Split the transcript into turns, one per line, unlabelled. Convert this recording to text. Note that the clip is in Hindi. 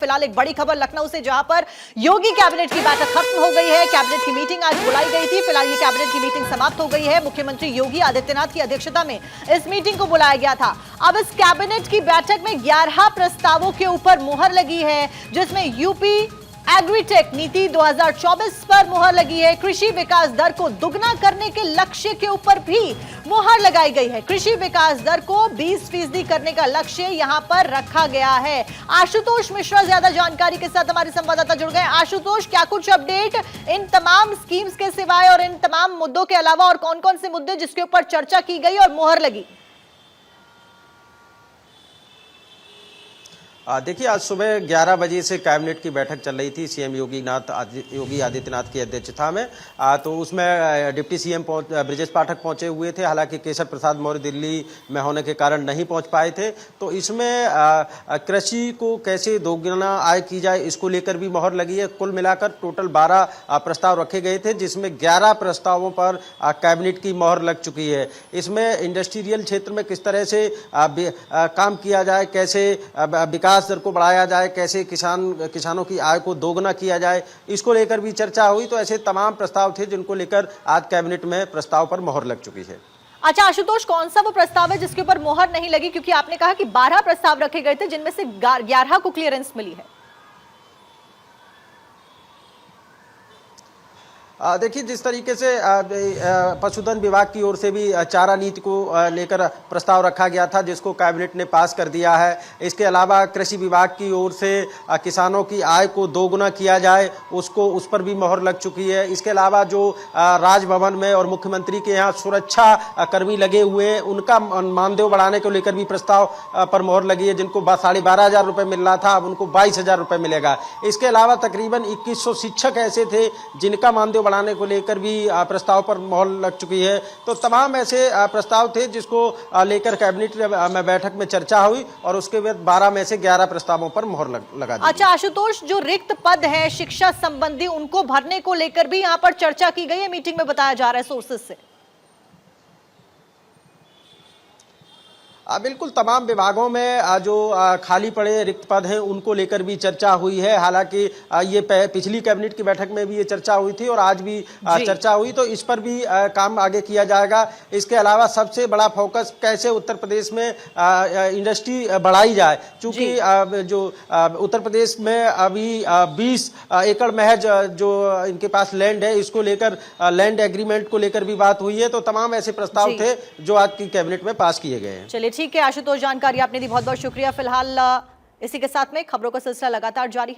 फिलहाल एक बड़ी खबर लखनऊ से, जहां पर योगी कैबिनेट की बैठक खत्म हो गई है। कैबिनेट की मीटिंग आज बुलाई गई थी। फिलहाल ये कैबिनेट की मीटिंग समाप्त हो गई है। मुख्यमंत्री योगी आदित्यनाथ की अध्यक्षता में इस मीटिंग को बुलाया गया था। अब इस कैबिनेट की बैठक में 11 प्रस्तावों के ऊपर मुहर लगी है, जिसमें यूपी एग्रीटेक नीति 2024 पर मुहर लगी है। कृषि विकास दर को दुगना करने के लक्ष्य के ऊपर भी मुहर लगाई गई है। कृषि विकास दर को 20% करने का लक्ष्य यहां पर रखा गया है। आशुतोष मिश्रा ज्यादा जानकारी के साथ हमारे संवाददाता जुड़ गए। आशुतोष, क्या कुछ अपडेट इन तमाम स्कीम्स के सिवाय और इन तमाम मुद्दों के अलावा, और कौन कौन से मुद्दे जिसके ऊपर चर्चा की गई और मुहर लगी?
देखिए, आज सुबह 11 बजे से कैबिनेट की बैठक चल रही थी सीएम योगी आदित्यनाथ की अध्यक्षता में। तो उसमें डिप्टी सीएम ब्रजेश पाठक पहुंचे हुए थे। हालांकि केशव प्रसाद मौर्य दिल्ली में होने के कारण नहीं पहुंच पाए थे। तो इसमें कृषि को कैसे दोगुना आय की जाए, इसको लेकर भी मुहर लगी है। कुल मिलाकर टोटल 12 प्रस्ताव रखे गए थे, जिसमें 11 प्रस्तावों पर कैबिनेट की मुहर लग चुकी है। इसमें इंडस्ट्रियल क्षेत्र में किस तरह से काम किया जाए, कैसे विकास दर को बढ़ाया जाए, कैसे किसानों की आय को दोगुना किया जाए, इसको लेकर भी चर्चा हुई। तो ऐसे तमाम प्रस्ताव थे जिनको लेकर आज कैबिनेट में प्रस्ताव पर मुहर लग चुकी है।
अच्छा आशुतोष, कौन सा वो प्रस्ताव है जिसके ऊपर मुहर नहीं लगी? क्योंकि आपने कहा कि 12 प्रस्ताव रखे गए थे, जिनमें से 11 को क्लियरेंस मिली है।
देखिए, जिस तरीके से पशुधन विभाग की ओर से भी चारा नीति को लेकर प्रस्ताव रखा गया था, जिसको कैबिनेट ने पास कर दिया है। इसके अलावा कृषि विभाग की ओर से किसानों की आय को दोगुना किया जाए, उस पर भी मुहर लग चुकी है। इसके अलावा जो राजभवन में और मुख्यमंत्री के यहाँ सुरक्षा कर्मी लगे हुए हैं, उनका मानदेय बढ़ाने को लेकर भी प्रस्ताव पर मुहर लगी है। जिनको 12,500 रुपये मिल रहा था, अब उनको 22,000 रुपये मिलेगा। इसके अलावा तकरीबन 2100 शिक्षक ऐसे थे जिनका मानदेय बढ़ाने को लेकर भी प्रस्ताव पर मुहर लग चुकी है। तो तमाम ऐसे प्रस्ताव थे जिसको लेकर कैबिनेट में बैठक में चर्चा हुई और उसके बाद 12 में से 11 प्रस्तावों पर मुहर लगा दी।
अच्छा आशुतोष, जो रिक्त पद है शिक्षा संबंधी, उनको भरने को लेकर भी यहाँ पर चर्चा की गई है, मीटिंग में बताया जा रहा है सोर्सेज से।
बिल्कुल, तमाम विभागों में जो खाली पड़े रिक्त पद हैं उनको लेकर भी चर्चा हुई है। हालांकि ये पिछली कैबिनेट की बैठक में भी ये चर्चा हुई थी और आज भी चर्चा हुई, तो इस पर भी काम आगे किया जाएगा। इसके अलावा सबसे बड़ा फोकस कैसे उत्तर प्रदेश में इंडस्ट्री बढ़ाई जाए, क्योंकि जो उत्तर प्रदेश में अभी 20 एकड़ महज जो इनके पास लैंड है, इसको लेकर लैंड एग्रीमेंट को लेकर भी बात हुई है। तो तमाम ऐसे प्रस्ताव थे जो आज की कैबिनेट में पास किए गए हैं।
चलिए ठीक है आशुतोष, जानकारी आपने दी, बहुत बहुत शुक्रिया। फिलहाल इसी के साथ में खबरों का सिलसिला लगातार जारी है।